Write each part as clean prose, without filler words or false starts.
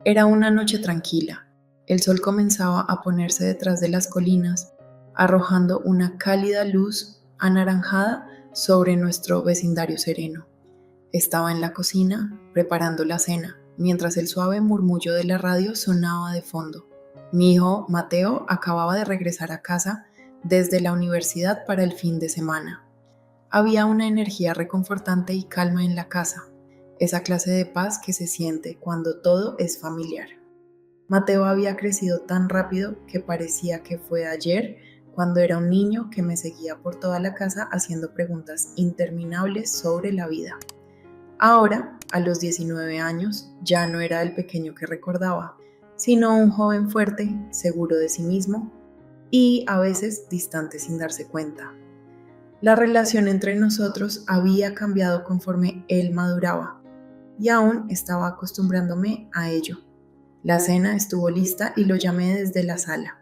Era una noche tranquila. El sol comenzaba a ponerse detrás de las colinas, arrojando una cálida luz anaranjada sobre nuestro vecindario sereno. Estaba en la cocina, preparando la cena, mientras el suave murmullo de la radio sonaba de fondo. Mi hijo, Mateo, acababa de regresar a casa desde la universidad para el fin de semana. Había una energía reconfortante y calma en la casa, esa clase de paz que se siente cuando todo es familiar. Mateo había crecido tan rápido que parecía que fue ayer cuando era un niño que me seguía por toda la casa haciendo preguntas interminables sobre la vida. Ahora, a los 19 años, ya no era el pequeño que recordaba, sino un joven fuerte, seguro de sí mismo y a veces distante sin darse cuenta. La relación entre nosotros había cambiado conforme él maduraba y aún estaba acostumbrándome a ello. La cena estuvo lista y lo llamé desde la sala.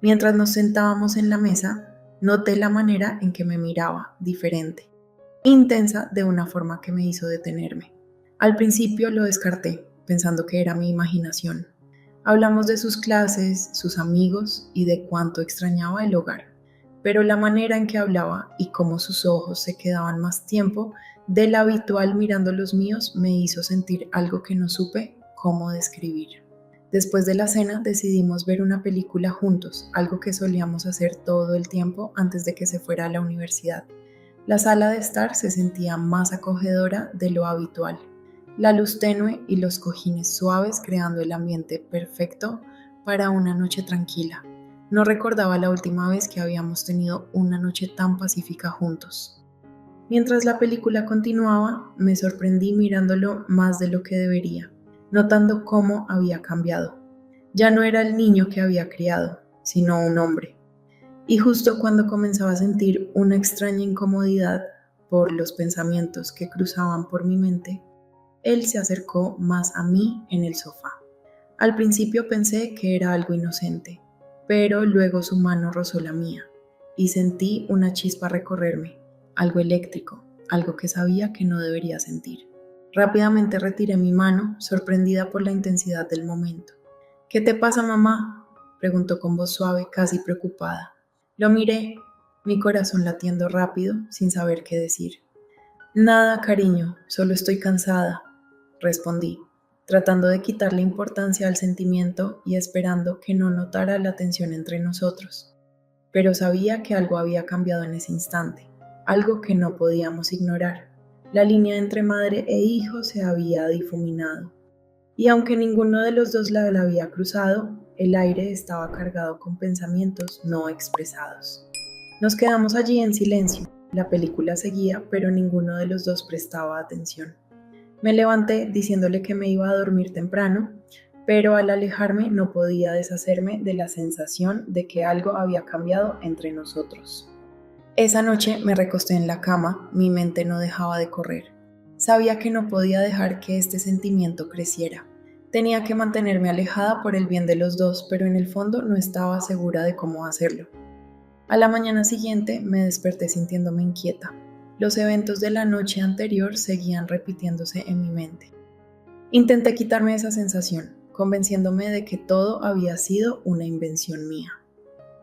Mientras nos sentábamos en la mesa, noté la manera en que me miraba, diferente, intensa de una forma que me hizo detenerme. Al principio lo descarté, pensando que era mi imaginación. Hablamos de sus clases, sus amigos y de cuánto extrañaba el hogar. Pero la manera en que hablaba y cómo sus ojos se quedaban más tiempo del habitual mirando los míos me hizo sentir algo que no supe cómo describir. Después de la cena decidimos ver una película juntos, algo que solíamos hacer todo el tiempo antes de que se fuera a la universidad. La sala de estar se sentía más acogedora de lo habitual. La luz tenue y los cojines suaves creando el ambiente perfecto para una noche tranquila. No recordaba la última vez que habíamos tenido una noche tan pacífica juntos. Mientras la película continuaba, me sorprendí mirándolo más de lo que debería, notando cómo había cambiado. Ya no era el niño que había criado, sino un hombre. Y justo cuando comenzaba a sentir una extraña incomodidad por los pensamientos que cruzaban por mi mente, él se acercó más a mí en el sofá. Al principio pensé que era algo inocente, pero luego su mano rozó la mía y sentí una chispa recorrerme, algo eléctrico, algo que sabía que no debería sentir. Rápidamente retiré mi mano, sorprendida por la intensidad del momento. ¿Qué te pasa, mamá?, preguntó con voz suave, casi preocupada. Lo miré, mi corazón latiendo rápido, sin saber qué decir. Nada, cariño, solo estoy cansada, respondí, tratando de quitarle importancia al sentimiento y esperando que no notara la tensión entre nosotros. Pero sabía que algo había cambiado en ese instante, algo que no podíamos ignorar. La línea entre madre e hijo se había difuminado, y aunque ninguno de los dos la había cruzado, el aire estaba cargado con pensamientos no expresados. Nos quedamos allí en silencio. La película seguía, pero ninguno de los dos prestaba atención. Me levanté diciéndole que me iba a dormir temprano, pero al alejarme no podía deshacerme de la sensación de que algo había cambiado entre nosotros. Esa noche me recosté en la cama, mi mente no dejaba de correr. Sabía que no podía dejar que este sentimiento creciera. Tenía que mantenerme alejada por el bien de los dos, pero en el fondo no estaba segura de cómo hacerlo. A la mañana siguiente me desperté sintiéndome inquieta. Los eventos de la noche anterior seguían repitiéndose en mi mente. Intenté quitarme esa sensación, convenciéndome de que todo había sido una invención mía.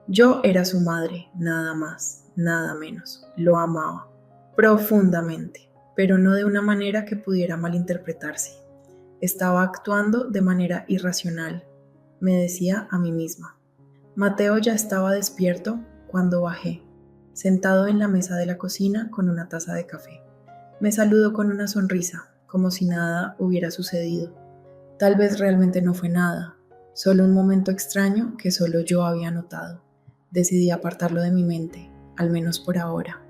Yo era su madre, nada más, nada menos. Lo amaba, profundamente, pero no de una manera que pudiera malinterpretarse. Estaba actuando de manera irracional, me decía a mí misma. Mateo ya estaba despierto cuando bajé, sentado en la mesa de la cocina con una taza de café. Me saludó con una sonrisa, como si nada hubiera sucedido. Tal vez realmente no fue nada, solo un momento extraño que solo yo había notado. Decidí apartarlo de mi mente, al menos por ahora.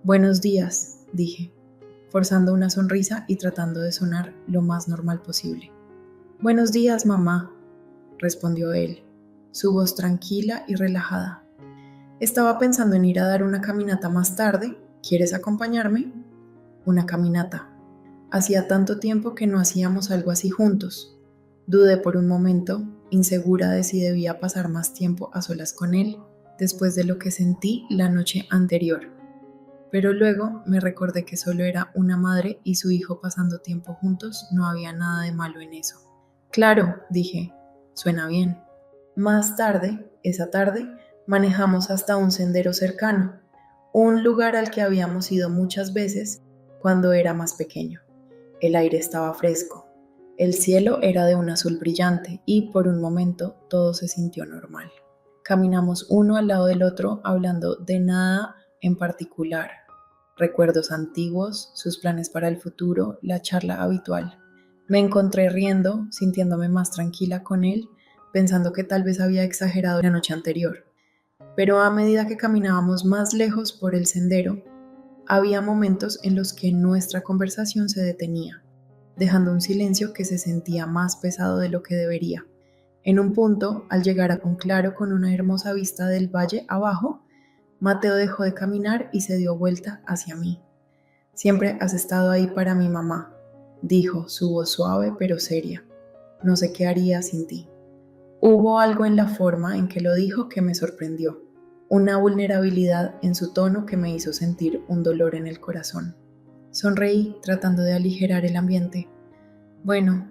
Buenos días, dije, forzando una sonrisa y tratando de sonar lo más normal posible. Buenos días, mamá, respondió él, su voz tranquila y relajada. Estaba pensando en ir a dar una caminata más tarde. ¿Quieres acompañarme? Una caminata. Hacía tanto tiempo que no hacíamos algo así juntos. Dudé por un momento, insegura de si debía pasar más tiempo a solas con él, después de lo que sentí la noche anterior. Pero luego me recordé que solo era una madre y su hijo pasando tiempo juntos, no había nada de malo en eso. Claro, dije, suena bien. Más tarde, esa tarde, manejamos hasta un sendero cercano, un lugar al que habíamos ido muchas veces cuando era más pequeño. El aire estaba fresco, el cielo era de un azul brillante y por un momento todo se sintió normal. Caminamos uno al lado del otro hablando de nada en particular. Recuerdos antiguos, sus planes para el futuro, la charla habitual. Me encontré riendo, sintiéndome más tranquila con él, pensando que tal vez había exagerado la noche anterior. Pero a medida que caminábamos más lejos por el sendero, había momentos en los que nuestra conversación se detenía, dejando un silencio que se sentía más pesado de lo que debería. En un punto, al llegar a un claro con una hermosa vista del valle abajo, Mateo dejó de caminar y se dio vuelta hacia mí. Siempre has estado ahí para mi mamá, dijo, su voz suave pero seria. No sé qué haría sin ti. Hubo algo en la forma en que lo dijo que me sorprendió, una vulnerabilidad en su tono que me hizo sentir un dolor en el corazón. Sonreí tratando de aligerar el ambiente. Bueno,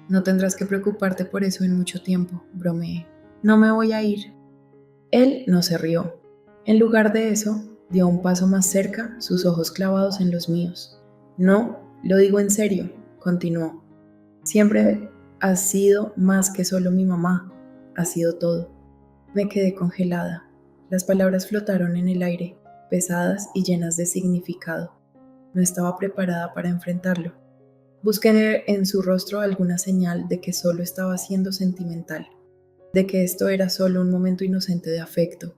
no tendrás que preocuparte por eso en mucho tiempo, bromeé. No me voy a ir. Él no se rió. En lugar de eso, dio un paso más cerca, sus ojos clavados en los míos. No, lo digo en serio, continuó. Siempre has sido más que solo mi mamá, has sido todo. Me quedé congelada. Las palabras flotaron en el aire, pesadas y llenas de significado. No estaba preparada para enfrentarlo. Busqué en su rostro alguna señal de que solo estaba siendo sentimental, de que esto era solo un momento inocente de afecto,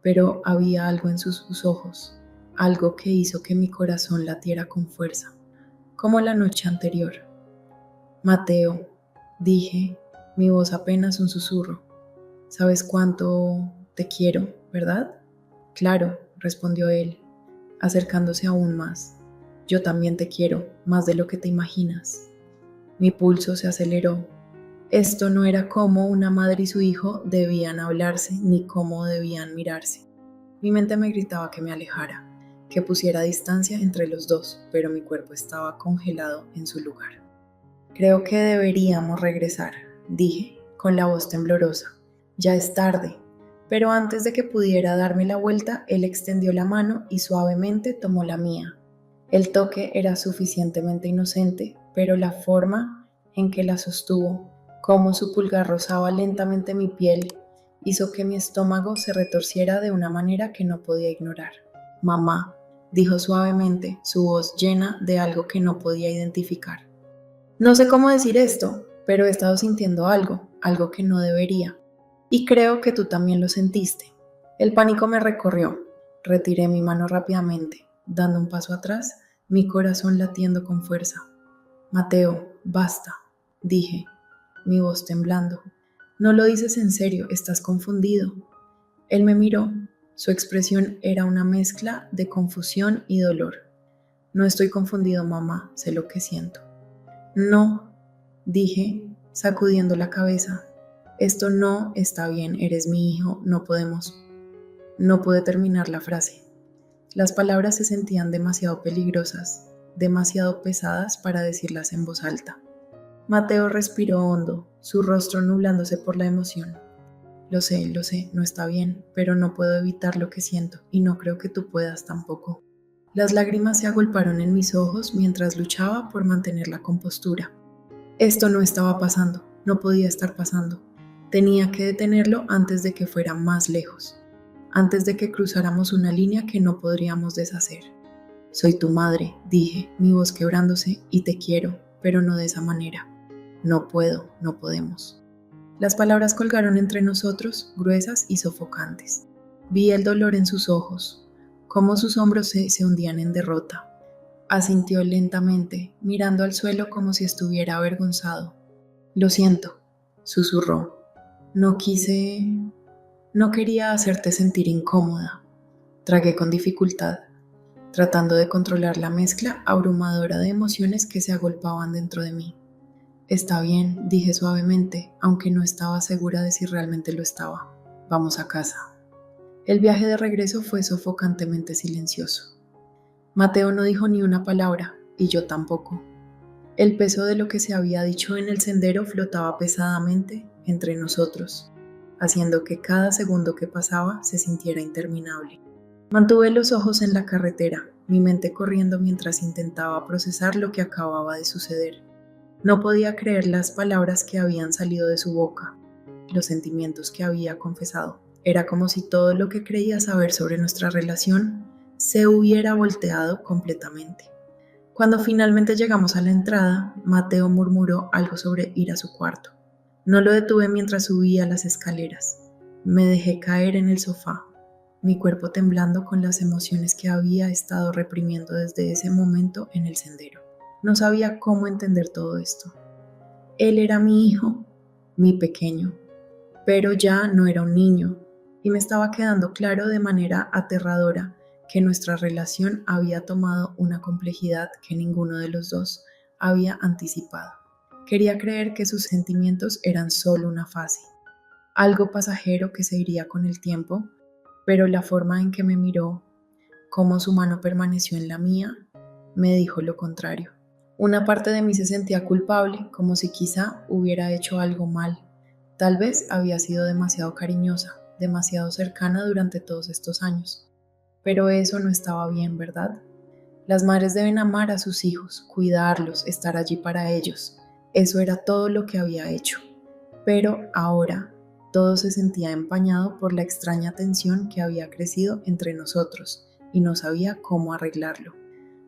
pero había algo en sus ojos, algo que hizo que mi corazón latiera con fuerza, como la noche anterior. Mateo, dije, mi voz apenas un susurro. ¿Sabes cuánto te quiero, verdad? Claro, respondió él, acercándose aún más. Yo también te quiero, más de lo que te imaginas. Mi pulso se aceleró. Esto no era cómo una madre y su hijo debían hablarse ni cómo debían mirarse. Mi mente me gritaba que me alejara, que pusiera distancia entre los dos, pero mi cuerpo estaba congelado en su lugar. Creo que deberíamos regresar, dije, con la voz temblorosa. Ya es tarde. Pero antes de que pudiera darme la vuelta, él extendió la mano y suavemente tomó la mía. El toque era suficientemente inocente, pero la forma en que la sostuvo, como su pulgar rozaba lentamente mi piel, hizo que mi estómago se retorciera de una manera que no podía ignorar. Mamá, dijo suavemente, su voz llena de algo que no podía identificar. No sé cómo decir esto, pero he estado sintiendo algo que no debería. Y creo que tú también lo sentiste. El pánico me recorrió. Retiré mi mano rápidamente, dando un paso atrás, mi corazón latiendo con fuerza. Mateo, basta, dije, mi voz temblando. No lo dices en serio, estás confundido. Él me miró. Su expresión era una mezcla de confusión y dolor. No estoy confundido, mamá, sé lo que siento. No, dije, sacudiendo la cabeza. Esto no está bien, eres mi hijo, no podemos. No pude terminar la frase. Las palabras se sentían demasiado peligrosas, demasiado pesadas para decirlas en voz alta. Mateo respiró hondo, su rostro nublándose por la emoción. Lo sé, no está bien, pero no puedo evitar lo que siento y no creo que tú puedas tampoco. Las lágrimas se agolparon en mis ojos mientras luchaba por mantener la compostura. Esto no estaba pasando, no podía estar pasando. Tenía que detenerlo antes de que fuera más lejos, antes de que cruzáramos una línea que no podríamos deshacer. Soy tu madre, dije, mi voz quebrándose, y te quiero, pero no de esa manera. No puedo, no podemos. Las palabras colgaron entre nosotros, gruesas y sofocantes. Vi el dolor en sus ojos, cómo sus hombros se hundían en derrota. Asintió lentamente, mirando al suelo como si estuviera avergonzado. Lo siento, susurró. No quería hacerte sentir incómoda. Tragué con dificultad, tratando de controlar la mezcla abrumadora de emociones que se agolpaban dentro de mí. Está bien, dije suavemente, aunque no estaba segura de si realmente lo estaba. Vamos a casa. El viaje de regreso fue sofocantemente silencioso. Mateo no dijo ni una palabra, y yo tampoco. El peso de lo que se había dicho en el sendero flotaba pesadamente entre nosotros, haciendo que cada segundo que pasaba se sintiera interminable. Mantuve los ojos en la carretera, mi mente corriendo mientras intentaba procesar lo que acababa de suceder. No podía creer las palabras que habían salido de su boca, los sentimientos que había confesado. Era como si todo lo que creía saber sobre nuestra relación se hubiera volteado completamente. Cuando finalmente llegamos a la entrada, Mateo murmuró algo sobre ir a su cuarto. No lo detuve mientras subía las escaleras. Me dejé caer en el sofá, mi cuerpo temblando con las emociones que había estado reprimiendo desde ese momento en el sendero. No sabía cómo entender todo esto. Él era mi hijo, mi pequeño, pero ya no era un niño, y me estaba quedando claro de manera aterradora que nuestra relación había tomado una complejidad que ninguno de los dos había anticipado. Quería creer que sus sentimientos eran solo una fase, algo pasajero que se iría con el tiempo, pero la forma en que me miró, cómo su mano permaneció en la mía, me dijo lo contrario. Una parte de mí se sentía culpable, como si quizá hubiera hecho algo mal. Tal vez había sido demasiado cariñosa, demasiado cercana durante todos estos años. Pero eso no estaba bien, ¿verdad? Las madres deben amar a sus hijos, cuidarlos, estar allí para ellos. Eso era todo lo que había hecho. Pero ahora todo se sentía empañado por la extraña tensión que había crecido entre nosotros y no sabía cómo arreglarlo.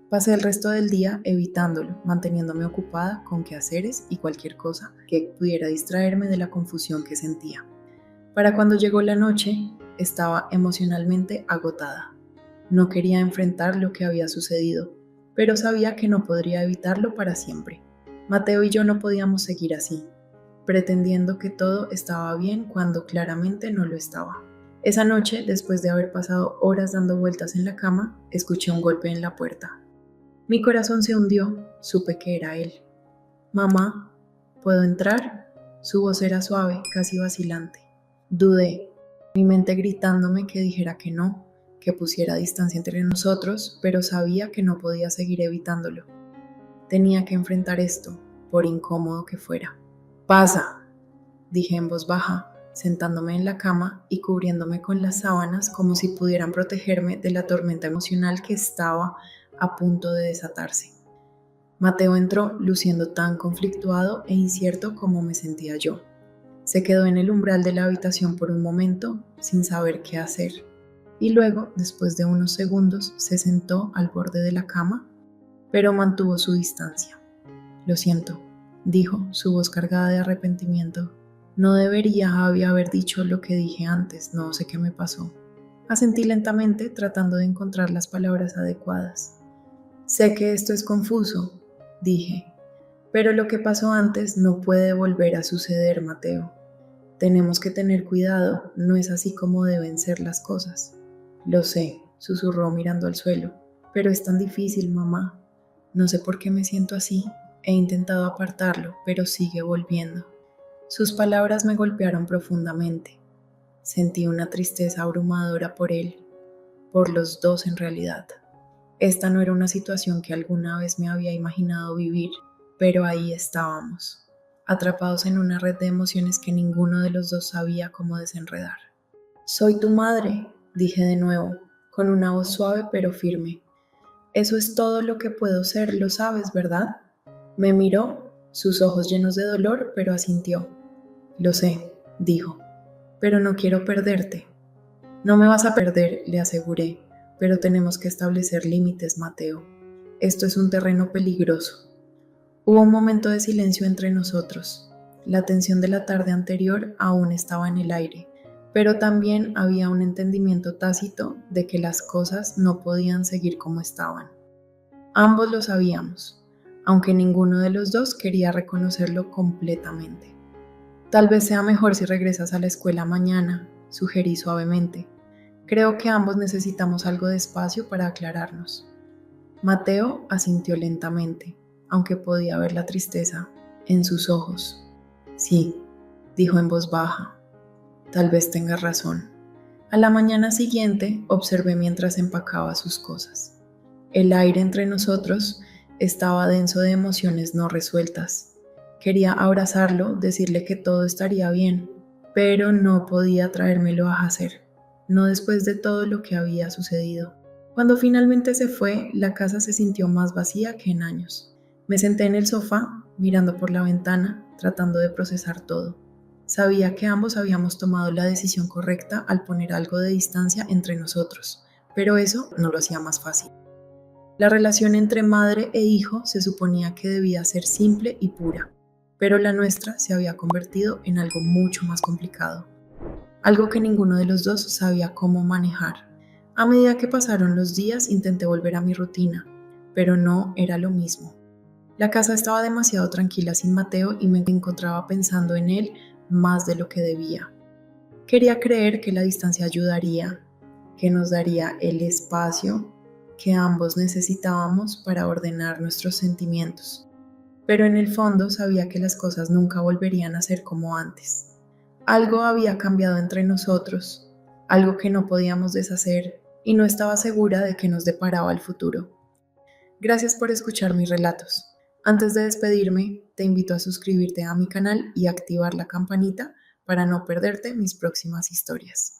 Pasé el resto del día evitándolo, manteniéndome ocupada con quehaceres y cualquier cosa que pudiera distraerme de la confusión que sentía. Para cuando llegó la noche, estaba emocionalmente agotada. No quería enfrentar lo que había sucedido, pero sabía que no podría evitarlo para siempre. Mateo y yo no podíamos seguir así, pretendiendo que todo estaba bien cuando claramente no lo estaba. Esa noche, después de haber pasado horas dando vueltas en la cama, escuché un golpe en la puerta. Mi corazón se hundió, supe que era él. «Mamá, ¿puedo entrar?». Su voz era suave, casi vacilante. Dudé, mi mente gritándome que dijera que no, que pusiera distancia entre nosotros, pero sabía que no podía seguir evitándolo. Tenía que enfrentar esto, por incómodo que fuera. «Pasa», dije en voz baja, sentándome en la cama y cubriéndome con las sábanas como si pudieran protegerme de la tormenta emocional que estaba a punto de desatarse. Mateo entró luciendo tan conflictuado e incierto como me sentía yo. Se quedó en el umbral de la habitación por un momento, sin saber qué hacer, y luego, después de unos segundos, se sentó al borde de la cama, pero mantuvo su distancia. «Lo siento», dijo, su voz cargada de arrepentimiento. «No debería haber dicho lo que dije antes, no sé qué me pasó». Asentí lentamente, tratando de encontrar las palabras adecuadas. «Sé que esto es confuso», dije, «pero lo que pasó antes no puede volver a suceder, Mateo. Tenemos que tener cuidado, no es así como deben ser las cosas». «Lo sé», susurró mirando al suelo, «pero es tan difícil, mamá. No sé por qué me siento así. He intentado apartarlo, pero sigue volviendo». Sus palabras me golpearon profundamente. Sentí una tristeza abrumadora por él, por los dos en realidad. Esta no era una situación que alguna vez me había imaginado vivir, pero ahí estábamos, atrapados en una red de emociones que ninguno de los dos sabía cómo desenredar. «Soy tu madre», dije de nuevo, con una voz suave pero firme. «Eso es todo lo que puedo ser, lo sabes, ¿verdad?». Me miró, sus ojos llenos de dolor, pero asintió. «Lo sé», dijo, «pero no quiero perderte». «No me vas a perder», le aseguré, «pero tenemos que establecer límites, Mateo. Esto es un terreno peligroso». Hubo un momento de silencio entre nosotros. La tensión de la tarde anterior aún estaba en el aire, pero también había un entendimiento tácito de que las cosas no podían seguir como estaban. Ambos lo sabíamos, aunque ninguno de los dos quería reconocerlo completamente. «Tal vez sea mejor si regresas a la escuela mañana», sugerí suavemente. «Creo que ambos necesitamos algo de espacio para aclararnos». Mateo asintió lentamente, aunque podía ver la tristeza en sus ojos. «Sí», dijo en voz baja, «tal vez tengas razón». A la mañana siguiente observé mientras empacaba sus cosas. El aire entre nosotros Estaba denso de emociones no resueltas. Quería abrazarlo, decirle que todo estaría bien, pero no podía traérmelo a hacer, no después de todo lo que había sucedido. Cuando finalmente se fue, la casa se sintió más vacía que en años. Me senté en el sofá, mirando por la ventana, tratando de procesar todo. Sabía que ambos habíamos tomado la decisión correcta al poner algo de distancia entre nosotros, pero eso no lo hacía más fácil. La relación entre madre e hijo se suponía que debía ser simple y pura, pero la nuestra se había convertido en algo mucho más complicado, algo que ninguno de los dos sabía cómo manejar. A medida que pasaron los días intenté volver a mi rutina, pero no era lo mismo. La casa estaba demasiado tranquila sin Mateo y me encontraba pensando en él más de lo que debía. Quería creer que la distancia ayudaría, que nos daría el espacio que ambos necesitábamos para ordenar nuestros sentimientos, pero en el fondo sabía que las cosas nunca volverían a ser como antes. Algo había cambiado entre nosotros, algo que no podíamos deshacer y no estaba segura de que nos deparaba el futuro. Gracias por escuchar mis relatos. Antes de despedirme, te invito a suscribirte a mi canal y activar la campanita para no perderte mis próximas historias.